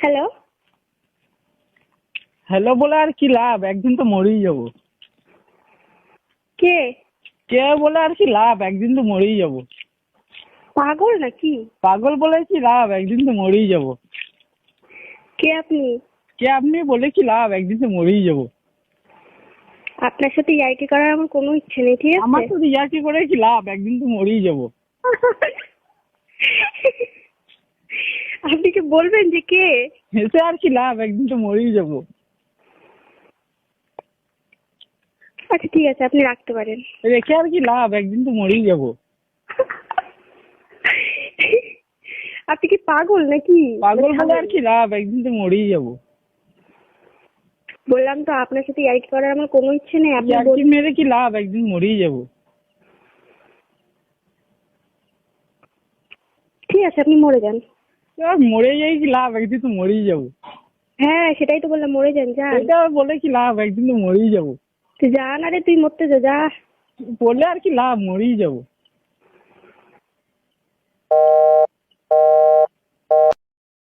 Hello. Hello বলে আর কি লাভ, একদিন তো মরেই যাবো। কে? কে বলে আর কি লাভ, একদিন তো মরেই যাবো। পাগল নাকি? পাগল বলে কি লাভ, একদিন তো মরেই যাবো। কে আপনি? কে আপনি বলে কি লাভ, একদিন তো মরেই যাবো। আপনার সাথে ইয়ার্কি করার আমার কোনো ইচ্ছে নেই, ঠিক আমার আছে? তো ইয়ার্কি করে কি লাভ, একদিন তো মরেই যাবো। আপনি কি বলবেন যে কে? হেসে আর কি লাভ, একদিন তো মরেই যাবো। আচ্ছা ঠিক আছে, আপনি রাখতে পারেন। রেখে আর কি লাভ, একদিন তো মরেই যাবো। আপনি কি পাগল নাকি? পাগল বলে আর কি লাভ, একদিন তো মরেই যাবো। বললাম তো আপনার সাথে ইয়ার্কি করার আমার কোনো ইচ্ছে নেই। আপনি ইয়ার্কি মেরে কি লাভ, একদিন মরেই যাবো। ঠিক আছে, আপনি মরে যান। মরে যাই কি লাভ, একদিন তো মরেই যাবো। হ্যাঁ সেটাই তো বললাম, মরে যান, যান। এটা বলে কি লাভ, একদিন তো মরেই যাবো। তুই যান, আরে তুই মরতে যা, যা। বলে আর কি লাভ, মরেই যাবো।